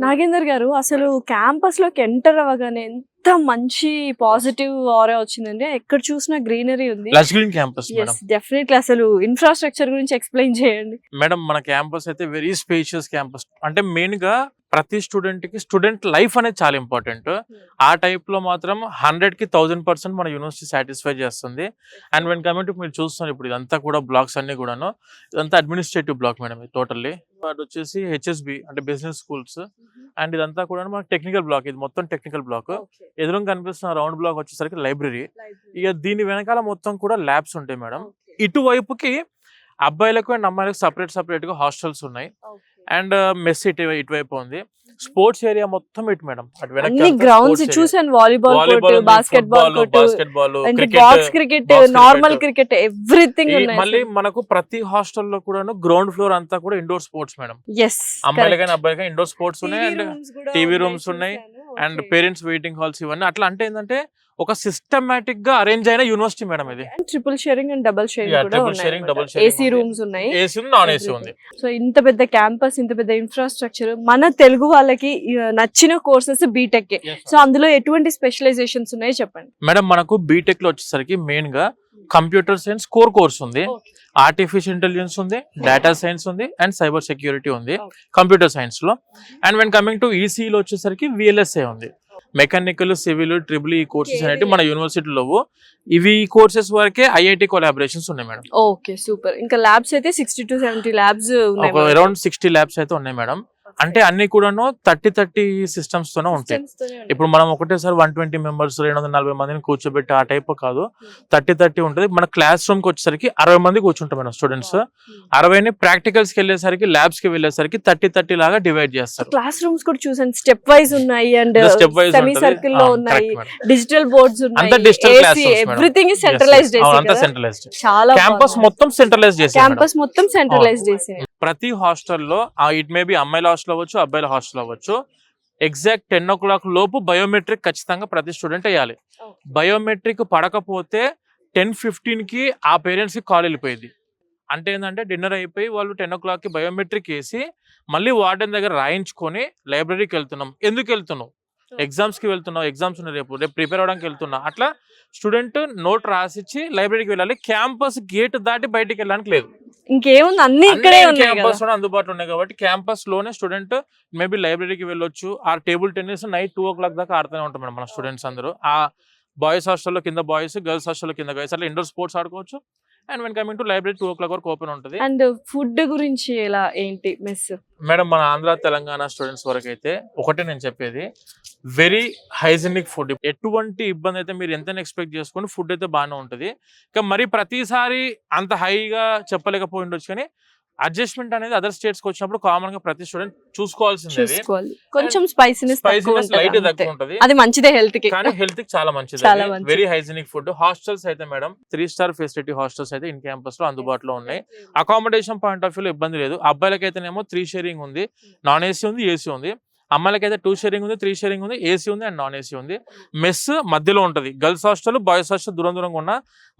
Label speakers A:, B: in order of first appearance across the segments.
A: నాగేందర్ గారు అసలు క్యాంపస్ లోకి ఎంటర్ అవ్వగానే ఎంత మంచి పాజిటివ్ ఆరా వచ్చిందండి. ఎక్కడ చూసినా గ్రీనరీ ఉంది.
B: Lush green campus madam.
A: Definitely అసలు ఇన్ఫ్రాస్ట్రక్చర్ గురించి ఎక్స్ప్లెయిన్ చేయండి.
B: మేడం మన క్యాంపస్ అయితే వెరీ స్పేషియస్ క్యాంపస్. అంటే మెయిన్ గా ప్రతి స్టూడెంట్ కి స్టూడెంట్ లైఫ్ అనేది చాలా ఇంపార్టెంట్. ఆ టైప్ లో మాత్రం 100కి 1000% మన యూనివర్సిటీ సాటిస్ఫై చేస్తుంది. అండ్ వెన్ కమింగ్ టు మీరు చూస్తున్నారు ఇప్పుడు ఇదంతా కూడా బ్లాక్స్ అన్ని కూడాను ఇదంతా అడ్మినిస్ట్రేటివ్ బ్లాక్ మేడం ఇది టోటల్లీ. అది వచ్చేసి హెచ్ఎస్బి అంటే బిజినెస్ స్కూల్స్. అండ్ ఇదంతా కూడా మనకి టెక్నికల్ బ్లాక్, ఇది మొత్తం టెక్నికల్ బ్లాక్. ఎదురుగా కనిపిస్తున్న రౌండ్ బ్లాక్ వచ్చేసరికి లైబ్రరీ. ఇక దీని వెనకాల మొత్తం కూడా ల్యాబ్స్ ఉంటాయి మేడం. ఇటువైపుకి అబ్బాయిలకు అండ్ అమ్మాయిలకు సపరేట్ గా హాస్టల్స్ ఉన్నాయి. అండ్ మెస్ ఇటువైపు ఉంది. స్పోర్ట్స్ ఏరియా మొత్తం ఇటు మేడం.
A: అన్ని గ్రౌండ్స్ చూసాను. Volleyball court, basketball court, box cricket, normal cricket, everything ఉన్నాయి.
B: మళ్ళీ మనకు ప్రతి హాస్టల్లో కూడా గ్రౌండ్ ఫ్లోర్ అంతా కూడా ఇండోర్ స్పోర్ట్స్ మేడం. అమ్మాయిలకైనా అబ్బాయిలకైనా ఇండోర్ స్పోర్ట్స్ ఉన్నాయి. అండ్ టీవీ రూమ్స్ ఉన్నాయి. అండ్ పేరెంట్స్ వెయిటింగ్ హాల్స్ ఇవన్నీ అట్లా. అంటే ఏంటంటే ఒక సిస్టమాటిక్ గా అరేంజ్ అయిన యూనివర్సిటీ మేడం ఇది.
A: Triple sharing and double sharing AC rooms ఉన్నాయి,
B: ఏసీ నాన్ ఏసీ ఉంది.
A: సో ఇంత పెద్ద క్యాంపస్, ఇంత పెద్ద ఇన్ఫ్రాస్ట్రక్చర్, మన తెలుగు వాళ్ళకి నచ్చిన కోర్సెస్ బీటెక్. సో అందులో ఎటువంటి స్పెషలైజేషన్స్ ఉన్నాయో చెప్పండి
B: మేడం. మనకు బీటెక్ లో వచ్చేసరికి మెయిన్ గా కంప్యూటర్ సైన్స్ కోర్ కోర్స్ ఉంది, ఆర్టిఫిషియల్ ఇంటెలిజెన్స్ ఉంది, డేటా సైన్స్ ఉంది, అండ్ సైబర్ సెక్యూరిటీ ఉంది కంప్యూటర్ సైన్స్ లో. And when coming to EC లో వచ్చేసరికి విఎల్ఎస్ఏ ఉంది. Mechanical, civil, triple E courses అనేవి మన యూనివర్సిటీలో ఇవి కోర్సెస్ వరకే ఐఐటి కొలాబరేషన్స్ ఉన్నాయి మేడం.
A: Okay super. ఇంకా ల్యాబ్స్ అయితే 60 to 70 ల్యాబ్స్ ఉన్నాయి.
B: అరౌండ్ 60 ల్యాబ్స్ అయితే ఉన్నాయి మేడం. అంటే అన్ని కూడాను 30 సిస్టమ్స్ తోనే ఉంటాయి. ఇప్పుడు మనం ఒకటేసారి 120 మెంబర్స్ 240 మందిని కూర్చోబెట్టి ఆ టైప్ కాదు, 30 ఉంటుంది. మన క్లాస్ రూమ్ కి వచ్చేసరికి 60 మంది కూర్చుంటాం మేడం స్టూడెంట్స్. 60ని ప్రాక్టికల్స్ కి వెళ్ళేసరికి, ల్యాబ్స్ కి వెళ్ళేసరికి 30 లాగా డివైడ్ చేస్తారు.
A: క్లాస్ రూమ్స్ కూడా చూసాను, స్టెప్ వైజ్ ఉన్నాయి అండ్ సెమీ సర్కిల్ లో ఉన్నాయి, డిజిటల్ బోర్డ్స్ ఉన్నాయి, ఎవ్రీథింగ్ ఇస్ సెంట్రలైజ్డ్. చాలా
B: క్యాంపస్ మొత్తం సెంట్రలైజ్ చేశారు.
A: క్యాంపస్ మొత్తం సెంట్రలైజ్ చేశారు.
B: ప్రతి హాస్టల్లో ఇట్ మే బి అమ్మాయిల హాస్టల్ అవ్వచ్చు, అబ్బాయిల హాస్టల్ అవ్వచ్చు, ఎగ్జాక్ట్ 10 o'clock లోపు బయోమెట్రిక్ ఖచ్చితంగా ప్రతి స్టూడెంట్ వేయాలి. బయోమెట్రిక్ పడకపోతే 10:15 కి ఆ పేరెంట్స్ కి కాల్ వెళ్ళిపోయింది. అంటే ఏంటంటే డిన్నర్ అయిపోయి వాళ్ళు 10 o'clock కి బయోమెట్రిక్ వేసి మళ్ళీ వార్డెన్ దగ్గర రాయించుకొని లైబ్రరీకి వెళ్తున్నాం. ఎందుకు వెళ్తున్నావు? ఎగ్జామ్స్ కి వెళ్తున్నావు, ఎగ్జామ్స్ ఉన్నాయి, రేపు ప్రిపేర్ అవడానికి వెళ్తున్నా. అట్లా స్టూడెంట్ నోట్ రాసిచ్చి లైబ్రరీకి వెళ్ళాలి. క్యాంపస్ గేట్ దాటి బయటికి వెళ్ళడానికి లేదు.
A: ఇంకేముంది, అన్ని ఇక్కడే
B: క్యాంపస్ లో అందుబాటులో ఉన్నాయి కాబట్టి క్యాంపస్ లోనే స్టూడెంట్ మేబీ లైబ్రరీకి వెళ్ళొచ్చు. ఆ టేబుల్ టెన్నిస్ నైట్ 2 o'clock దాకా ఆడుతూనే ఉంటాం మేడం మన స్టూడెంట్స్ అందరూ. ఆ బాయ్స్ హాస్టల్లో కింద బాయ్స్, గర్ల్స్ హాస్టల్లో కింద గర్ల్స్, అట్లా ఇండోర్ స్పోర్ట్స్ ఆడుకోవచ్చు. And when coming to library 2 o'clock వరకు ఓపెన్ ఉంటుంది.
A: అండ్ ఫుడ్ గురించి ఎలా ఏంటి మెస్
B: మేడం? మన ఆంధ్ర తెలంగాణ స్టూడెంట్స్ వరకు అయితే ఒకటే నేను చెప్పేది, వెరీ హైజీనిక్ ఫుడ్. ఎటువంటి ఇబ్బంది అయితే మీరు ఎంత ఎక్స్పెక్ట్ చేసుకోండి, ఫుడ్ అయితే బాగానే ఉంటుంది. ఇంకా మరి ప్రతిసారి అంత హైగా చెప్పలేకపోయి ఉండొచ్చు, కానీ అడ్జస్ట్మెంట్ అనేది అదర్ స్టేట్స్ కి వచ్చినప్పుడు కామన్ గా ప్రతి స్టూడెంట్ చూసుకోవాల్సింది.
A: కొంచెం స్పైసీనెస్
B: లైట్ తక్కువ ఉంటుంది,
A: అది మంచిదే హెల్త్ కి,
B: కానీ హెల్త్ కి చాలా మంచిది. Very hygienic food. హాస్టల్స్ అయితే మేడం 3 star ఫెసిలిటీ హాస్టల్స్ అయితే ఇన్ క్యాంపస్ లో అందుబాటులో ఉన్నాయి. అకామిడేషన్ పాయింట్ ఆఫ్ వ్యూ లో ఇబ్బంది లేదు. అబ్బాయిలకైతేనేమో 3 sharing ఉంది, నాన్ ఏసీ ఉంది, ఏసీ ఉంది. అమ్మాయిలకైతే 2 sharing ఉంది, 3 sharing ఉంది, ఏసీ ఉంది అండ్ నాన్ ఏసీ ఉంది. మెస్ మధ్యలో ఉంటది. గర్ల్స్ హాస్టల్, బాయ్స్ హాస్టల్ దూరంగా ఉన్న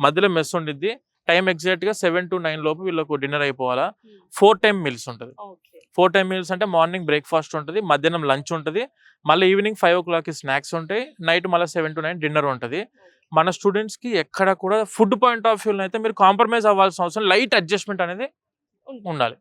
B: మధ్యలో మెస్ ఉండిద్ది. టైం ఎగ్జాక్ట్ గా 7 to 9 లోపు వీళ్ళకు డిన్నర్ అయిపోవాలా. 4 time మీల్స్ ఉంటుంది. 4 time మీల్స్ అంటే మార్నింగ్ బ్రేక్ఫాస్ట్ ఉంటుంది, మధ్యాహ్నం లంచ్ ఉంటుంది, మళ్ళీ ఈవినింగ్ 5 o'clock కి స్నాక్స్ ఉంటాయి, నైట్ మళ్ళీ 7 to 9 డిన్నర్ ఉంటుంది. మన స్టూడెంట్స్ కి ఎక్కడ కూడా ఫుడ్ పాయింట్ ఆఫ్ వ్యూ అయితే మీరు కాంప్రమైజ్ అవ్వాల్సిన అవసరం, లైట్ అడ్జస్ట్మెంట్ అనేది ఉండాలి.